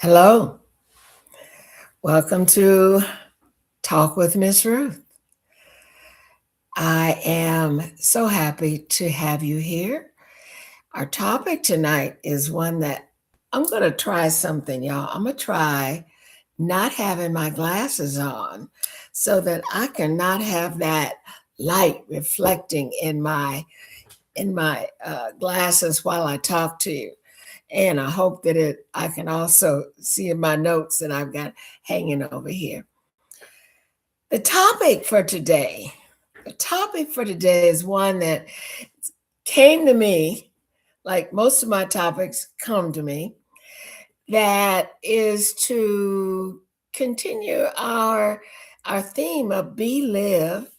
Hello, welcome to Talk with Miss Ruth. I am so happy to have you here. Our topic tonight is one that I'm going to try something, y'all. I'm going to try not having my glasses on so that I can not have that light reflecting in my glasses while I talk to you. And I hope that I can also see in my notes that I've got hanging over here. The topic for today, the topic for today is one that came to me, like most of my topics come to me, that is to continue our theme of be, live,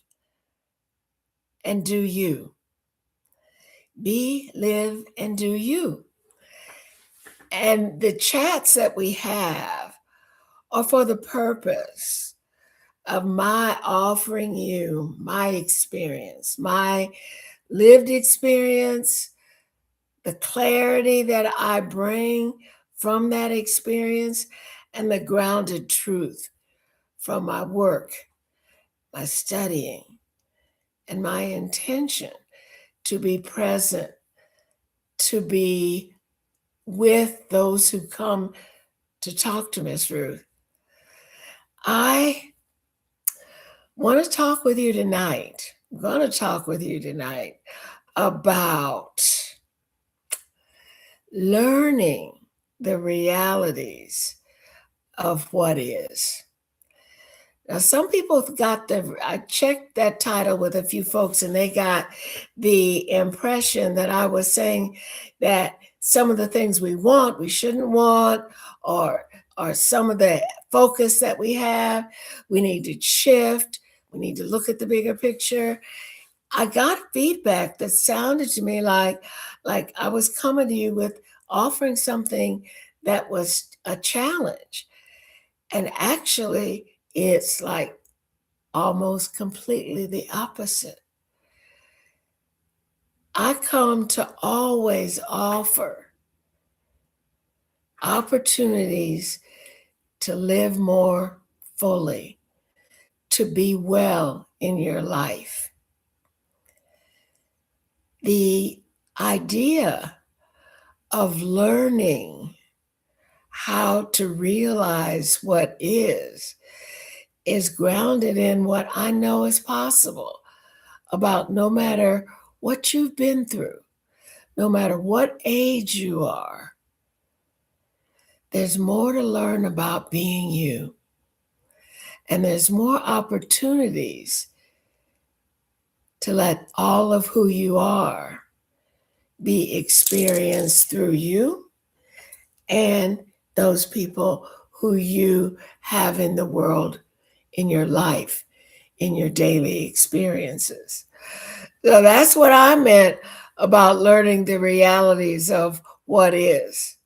and do you. Be, live, and do you. And the chats that we have are for the purpose of my offering you my experience, my lived experience, the clarity that I bring from that experience, and the grounded truth from my work, my studying, and my intention to be present, to be with those who come to talk to Miss Ruth. I want to talk with you tonight. I'm going to talk with you tonight about learning the realities of what is. Now, some people I checked that title with a few folks and they got the impression that I was saying that some of the things we want, we shouldn't want, or some of the focus that we have, we need to shift. We need to look at the bigger picture. I got feedback that sounded to me like I was coming to you with offering something that was a challenge. And actually, it's like almost completely the opposite. I come to always offer opportunities to live more fully, to be well in your life. The idea of learning how to realize what is grounded in what I know is possible about no matter what you've been through, no matter what age you are. There's more to learn about being you. And there's more opportunities to let all of who you are be experienced through you and those people who you have in the world, in your life, in your daily experiences. So that's what I meant about learning the realities of what is.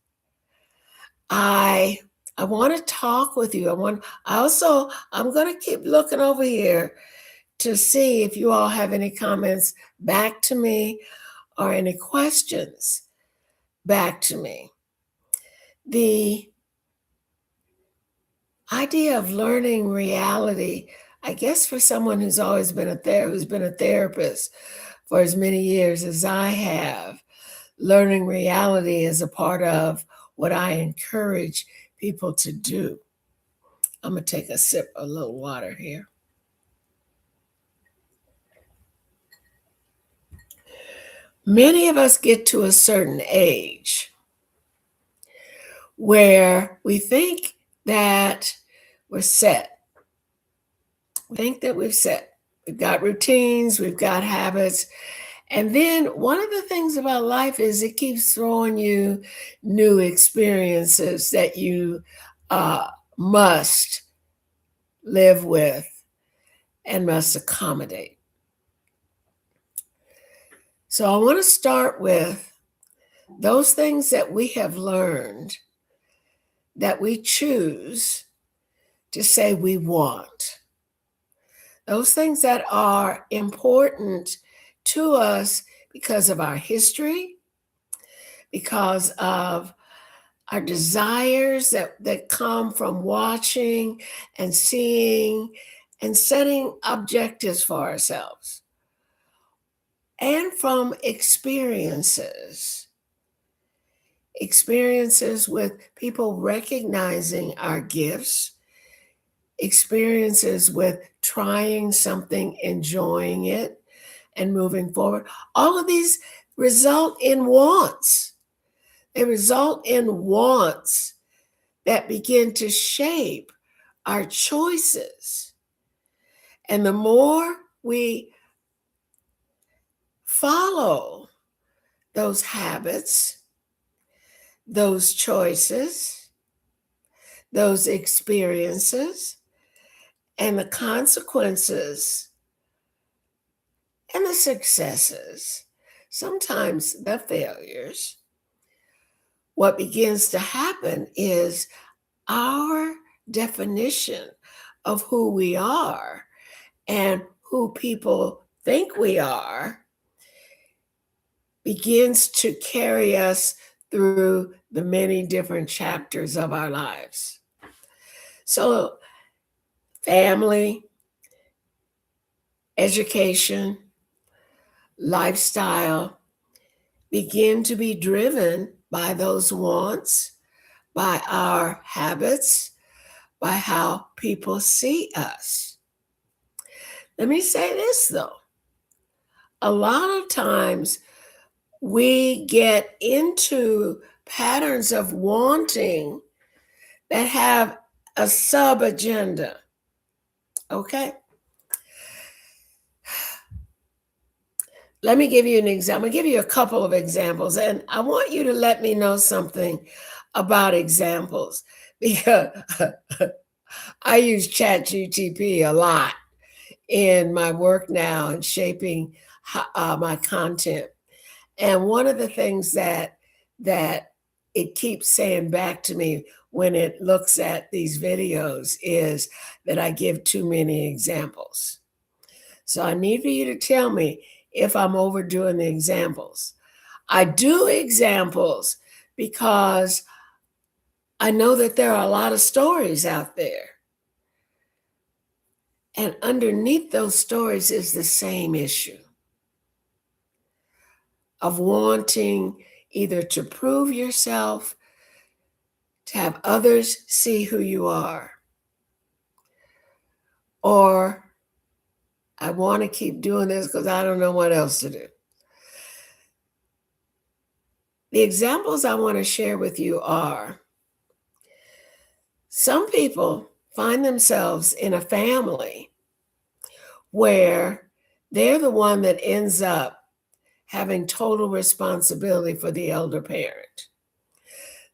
I want to talk with you. I'm going to keep looking over here to see if you all have any comments back to me or any questions back to me. The idea of learning reality, I guess for someone who's always been who's been a therapist for as many years as I have, learning reality is a part of what I encourage people to do. I'm going to take a sip of a little water here. Many of us get to a certain age where we think that we're set. We think that we've set. We've got routines, we've got habits. And then one of the things about life is it keeps throwing you new experiences that you must live with and must accommodate. So I want to start with those things that we have learned that we choose to say we want. Those things that are important to us because of our history, because of our desires that come from watching and seeing and setting objectives for ourselves, and from experiences with people recognizing our gifts, experiences with trying something, enjoying it, and moving forward. All of these result in wants. They result in wants that begin to shape our choices. And the more we follow those habits, those choices, those experiences, and the consequences and the successes, sometimes the failures, what begins to happen is our definition of who we are and who people think we are begins to carry us through the many different chapters of our lives. So, family, education, lifestyle begin to be driven by those wants, by our habits, by how people see us. Let me say this though. A lot of times we get into patterns of wanting that have a sub agenda. Okay? Let me give you an example. I'll give you a couple of examples, and I want you to let me know something about examples because I use ChatGTP a lot in my work now and shaping my content. And one of the things that it keeps saying back to me when it looks at these videos is that I give too many examples. So I need for you to tell me if I'm overdoing the examples. I do examples because I know that there are a lot of stories out there. And underneath those stories is the same issue of wanting either to prove yourself, to have others see who you are, or I want to keep doing this because I don't know what else to do. The examples I want to share with you are some people find themselves in a family where they're the one that ends up having total responsibility for the elder parent.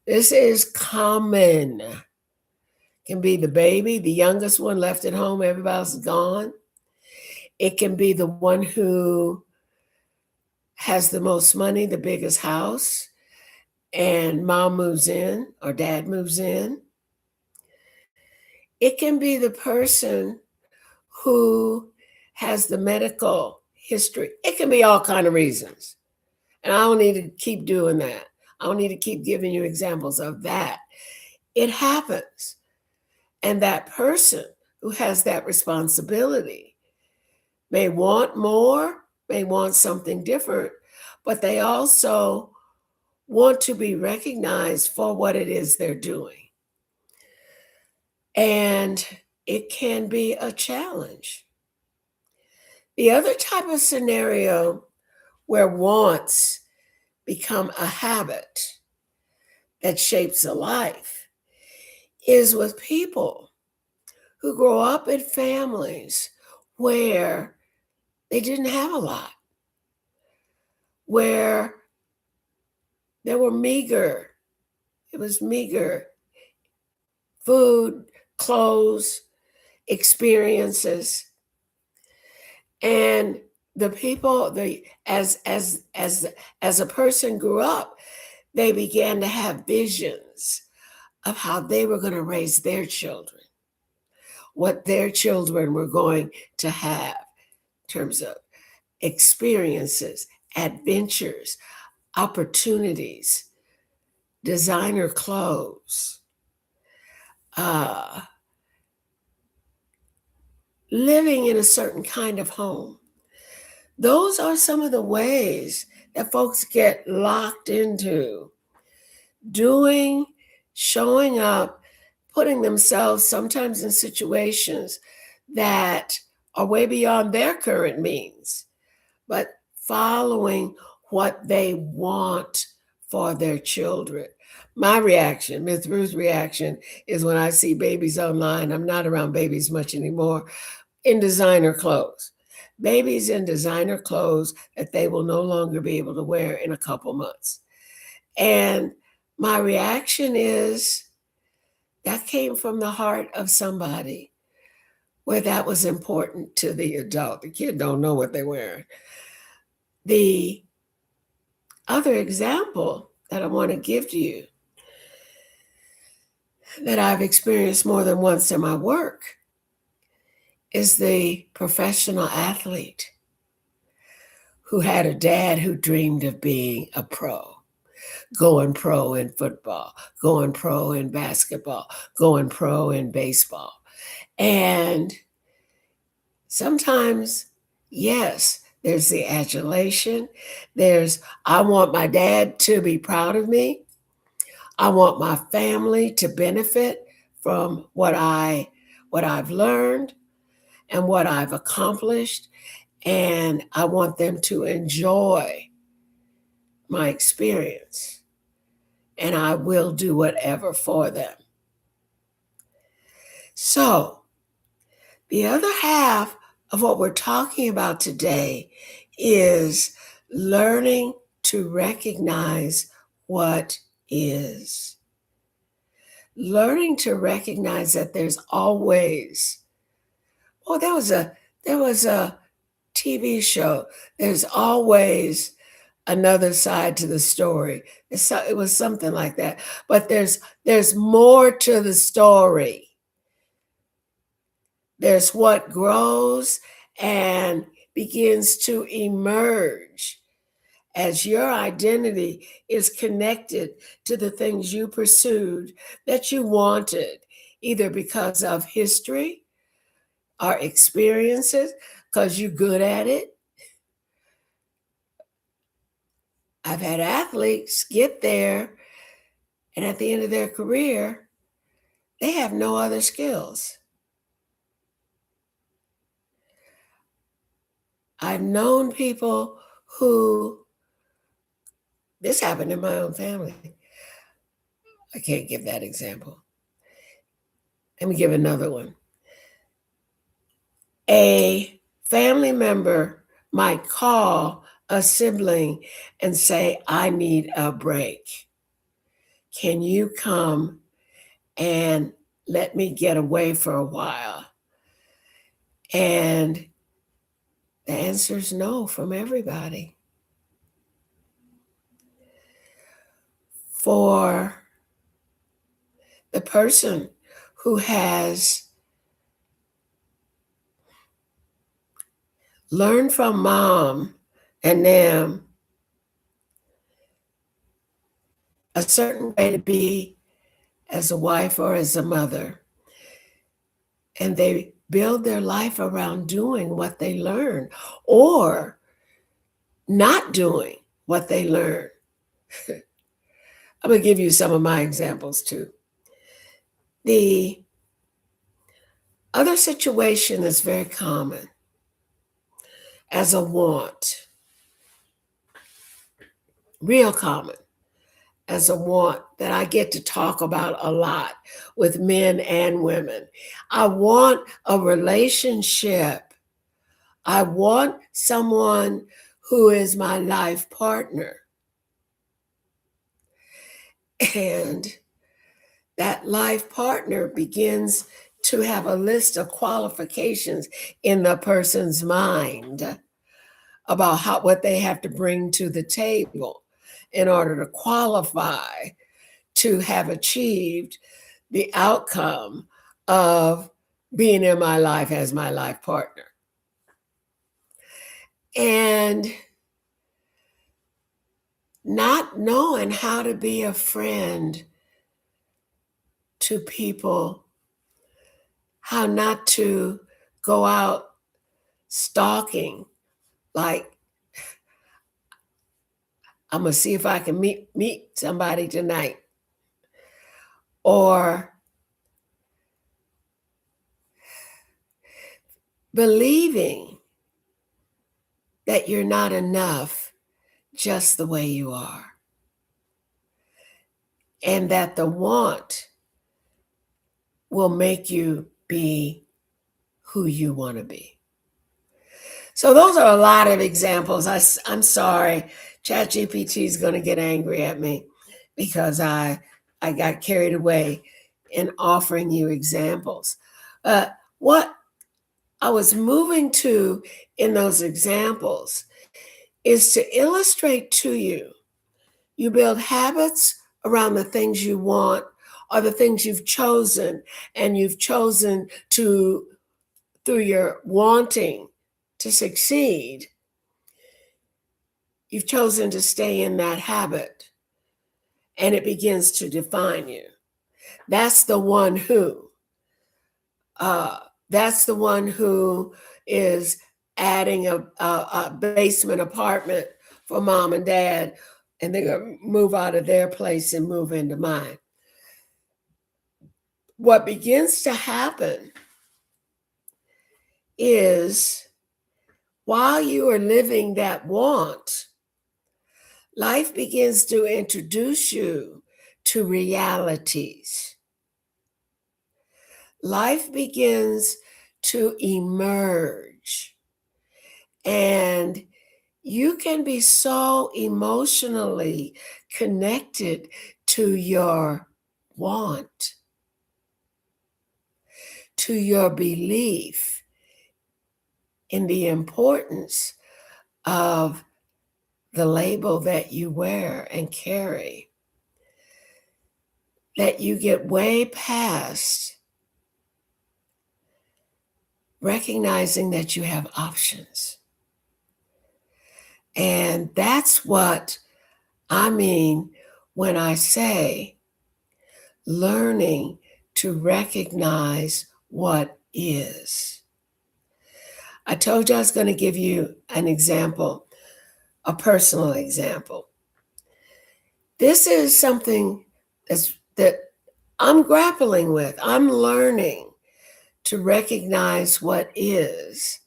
This is common. Can be the baby, the youngest one left at home, everybody else is gone. It can be the one who has the most money, the biggest house, and mom moves in or dad moves in. It can be the person who has the medical history. It can be all kind of reasons. And I don't need to keep doing that. I don't need to keep giving you examples of that. It happens. And that person who has that responsibility may want more, may want something different, but they also want to be recognized for what it is they're doing. And it can be a challenge. The other type of scenario where wants become a habit that shapes a life is with people who grow up in families where they didn't have a lot, where there were it was meager food, clothes, experiences. And the people, as a person grew up, they began to have visions of how they were going to raise their children, what their children were going to have in terms of experiences, adventures, opportunities, designer clothes, uh, living in a certain kind of home. Those are some of the ways that folks get locked into doing, showing up, putting themselves sometimes in situations that are way beyond their current means, but following what they want for their children. My reaction, Miss Ruth's reaction, is when I see babies online. I'm not around babies much anymore, in designer clothes. Babies in designer clothes that they will no longer be able to wear in a couple months. And my reaction is that came from the heart of somebody where that was important to the adult. The kid don't know what they're wearing. The other example that I want to give to you that I've experienced more than once in my work is the professional athlete who had a dad who dreamed of being a pro, going pro in football, going pro in basketball, going pro in baseball. And sometimes, yes, there's the adulation. There's, I want my dad to be proud of me. I want my family to benefit from what I've learned and what I've accomplished, and I want them to enjoy my experience, and I will do whatever for them. So, the other half of what we're talking about today is learning to recognize what is. Learning to recognize that there's always, oh, there was a TV show. There's always another side to the story. It was something like that. But there's more to the story. There's what grows and begins to emerge as your identity is connected to the things you pursued that you wanted, either because of history or experiences, because you're good at it. I've had athletes get there, and at the end of their career, they have no other skills. I've known people who, this happened in my own family. I can't give that example. Let me give another one. A family member might call a sibling and say, I need a break. Can you come and let me get away for a while? And the answer is no from everybody. For the person who has learned from mom and them a certain way to be as a wife or as a mother, and they build their life around doing what they learn or not doing what they learn. I'm going to give you some of my examples too. The other situation that's very common as a want, real common as a want that I get to talk about a lot with men and women. I want a relationship. I want someone who is my life partner. And that life partner begins to have a list of qualifications in the person's mind about what they have to bring to the table in order to qualify to have achieved the outcome of being in my life as my life partner. And not knowing how to be a friend to people, how not to go out stalking, like, I'm gonna see if I can meet somebody tonight, or believing that you're not enough just the way you are, and that the want will make you be who you want to be. So those are a lot of examples. I'm sorry, ChatGPT is going to get angry at me because I got carried away in offering you examples. What I was moving to in those examples is to illustrate to you, you build habits around the things you want or the things you've chosen, and you've chosen to, through your wanting to succeed, you've chosen to stay in that habit, and it begins to define you. That's the one who, uh, that's the one who is adding a basement apartment for mom and dad, and they're going to move out of their place and move into mine. What begins to happen is, while you are living that want, life begins to introduce you to realities. Life begins to emerge, and you can be so emotionally connected to your want, to your belief in the importance of the label that you wear and carry, that you get way past recognizing that you have options. And that's what I mean when I say learning to recognize what is. I told you I was going to give you an example, a personal example. This is something that I'm grappling with. I'm learning to recognize what is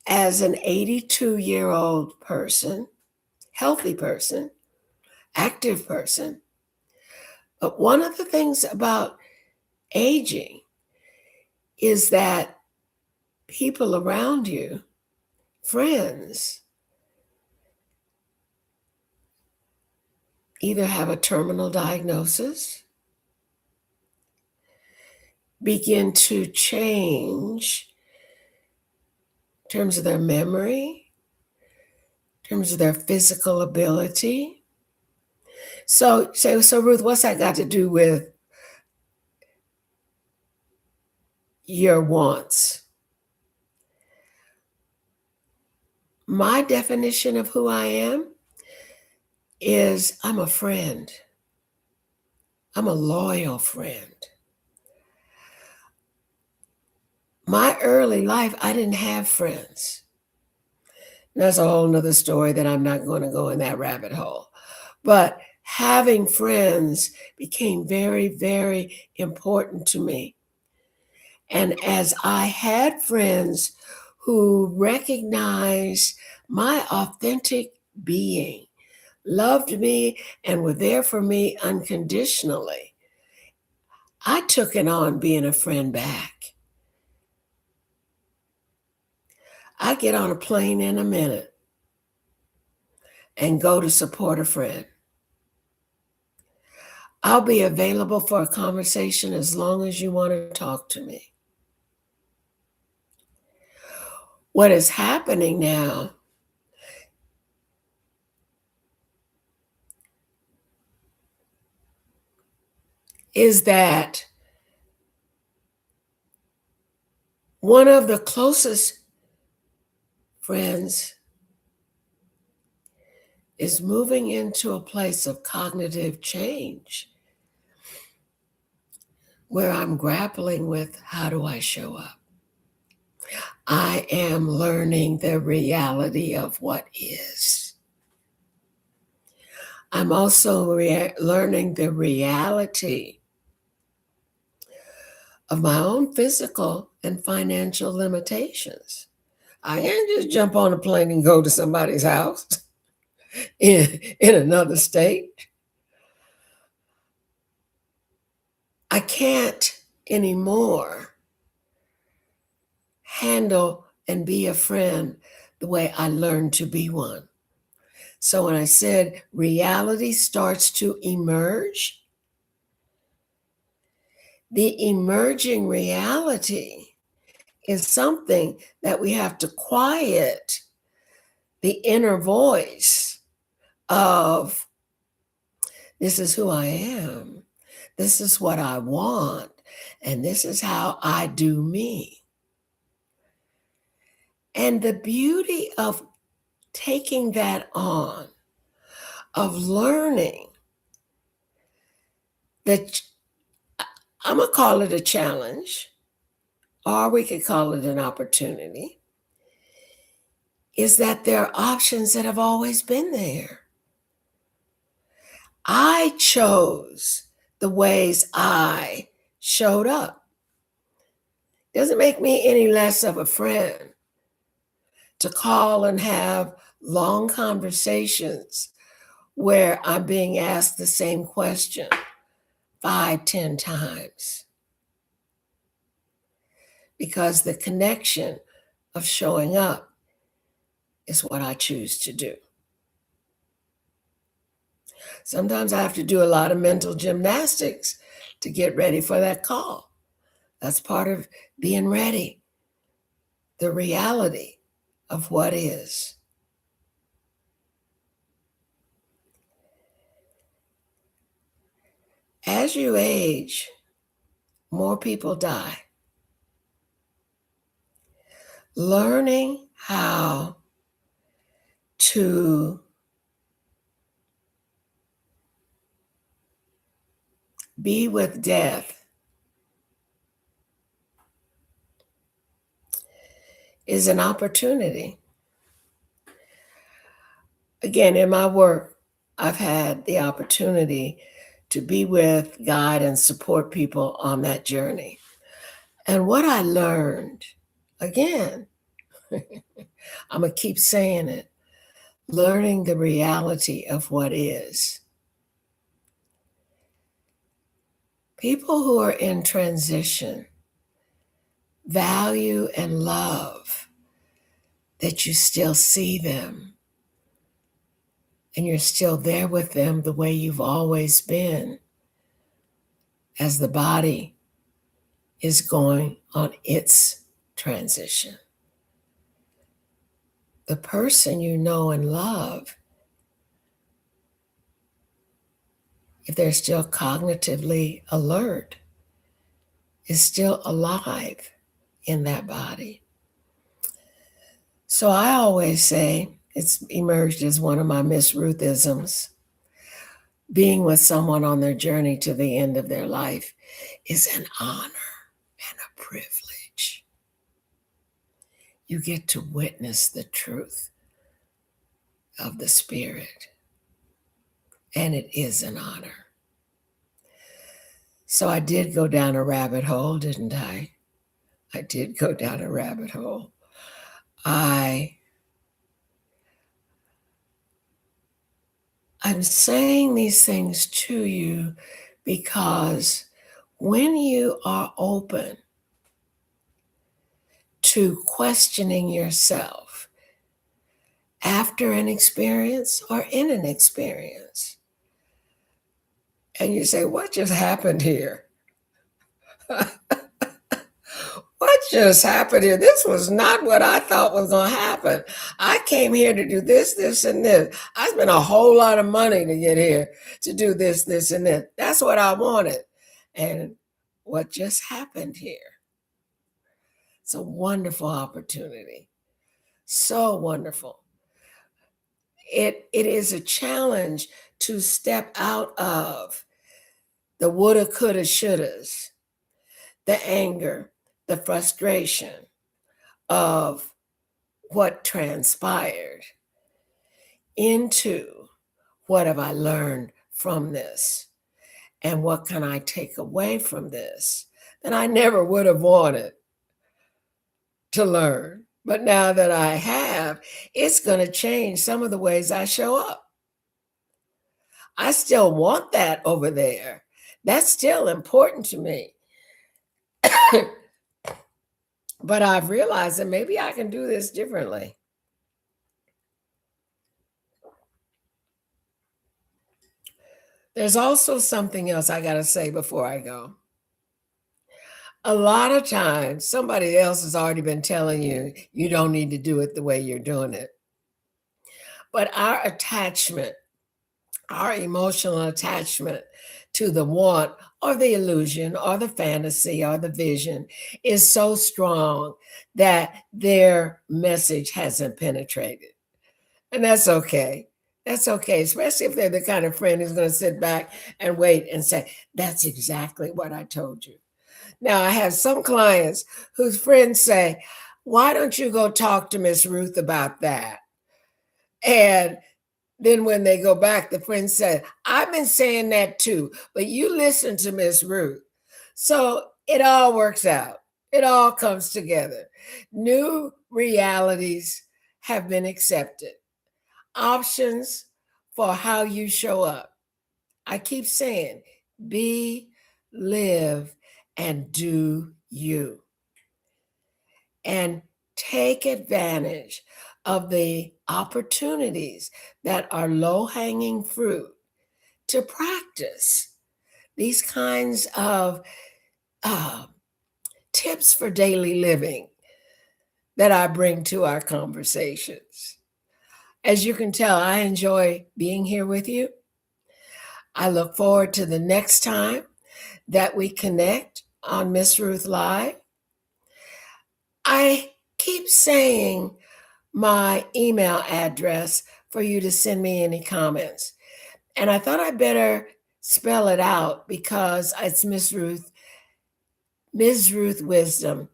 as an 82-year-old person, healthy person, active person. But one of the things about aging is that people around you, friends, either have a terminal diagnosis, begin to change in terms of their memory, in terms of their physical ability. So Ruth, what's that got to do with your wants? My definition of who I am is I'm a friend. I'm a loyal friend. My early life, I didn't have friends. That's a whole nother story that I'm not going to go in that rabbit hole. But having friends became very, very important to me. And as I had friends who recognized my authentic being, loved me, and were there for me unconditionally, I took it on being a friend back. I get on a plane in a minute and go to support a friend. I'll be available for a conversation as long as you want to talk to me. What is happening now is that one of the closest friends is moving into a place of cognitive change where I'm grappling with how do I show up? I am learning the reality of what is. I'm also learning the reality of my own physical and financial limitations. I can't just jump on a plane and go to somebody's house in another state. I can't anymore handle and be a friend the way I learned to be one. So when I said reality starts to emerge, the emerging reality is something that we have to quiet the inner voice of this is who I am, this is what I want, and this is how I do me. And the beauty of taking that on, of learning that I'm going to call it a challenge, or we could call it an opportunity, is that there are options that have always been there. I chose the ways I showed up. Doesn't make me any less of a friend to call and have long conversations where I'm being asked the same question 5, 10 times. Because the connection of showing up is what I choose to do. Sometimes I have to do a lot of mental gymnastics to get ready for that call. That's part of being ready, the reality of what is. As you age, more people die. Learning how to be with death is an opportunity. Again, in my work, I've had the opportunity to be with, guide, and support people on that journey. And what I learned, again, I'm going to keep saying it, learning the reality of what is. People who are in transition value and love that you still see them and you're still there with them the way you've always been as the body is going on its transition. The person you know and love, if they're still cognitively alert, is still alive in that body. So I always say, it's emerged as one of my Miss Ruthisms, being with someone on their journey to the end of their life is an honor and a privilege. You get to witness the truth of the Spirit, and it is an honor. So I did go down a rabbit hole, didn't I? I did go down a rabbit hole. I'm saying these things to you because when you are open to questioning yourself after an experience or in an experience, and you say, what just happened here? What just happened here? This was not what I thought was going to happen. I came here to do this, this, and this. I spent a whole lot of money to get here to do this, this, and this. That's what I wanted. And what just happened here? It's a wonderful opportunity. So wonderful. it is a challenge to step out of the woulda, coulda, shouldas, the anger, the frustration of what transpired into what have I learned from this? And what can I take away from this that I never would have wanted to learn? But now that I have, it's going to change some of the ways I show up. I still want that over there. That's still important to me. But I've realized that maybe I can do this differently. There's also something else I got to say before I go. A lot of times, somebody else has already been telling you, you don't need to do it the way you're doing it. But our attachment, our emotional attachment to the want or the illusion or the fantasy or the vision is so strong that their message hasn't penetrated. And that's okay. That's okay, especially if they're the kind of friend who's going to sit back and wait and say, that's exactly what I told you. Now, I have some clients whose friends say, why don't you go talk to Miss Ruth about that? And then when they go back, the friend said, I've been saying that too, but you listen to Miss Ruth. So it all works out. It all comes together. New realities have been accepted. Options for how you show up. I keep saying, be, live, and do you. And take advantage of the opportunities that are low hanging fruit to practice these kinds of tips for daily living that I bring to our conversations. As you can tell, I enjoy being here with you. I look forward to the next time that we connect on Miss Ruth Live. I keep saying my email address for you to send me any comments. And I thought I'd better spell it out because it's Miss Ruth Wisdom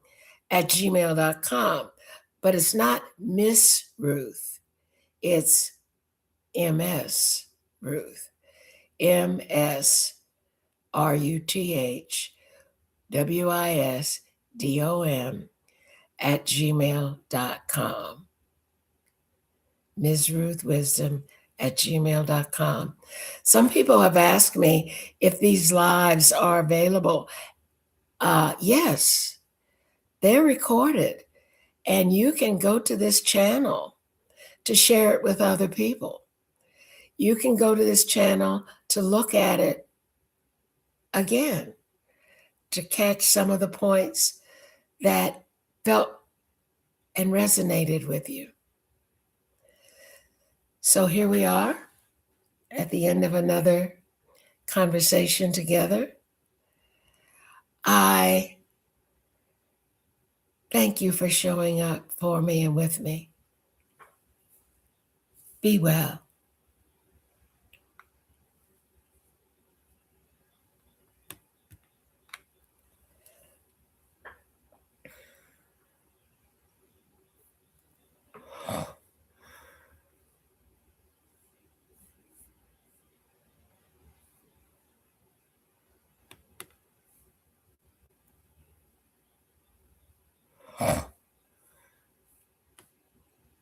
at gmail.com. But it's not Miss Ruth, it's MS Ruth. MSRUTHWISDOM at gmail.com. Ms. Ruth Wisdom at gmail.com. Some people have asked me if these lives are available. Yes, they're recorded, and you can go to this channel to share it with other people. You can go to this channel to look at it again, to catch some of the points that felt and resonated with you. So here we are at the end of another conversation together. I thank you for showing up for me and with me. Be well.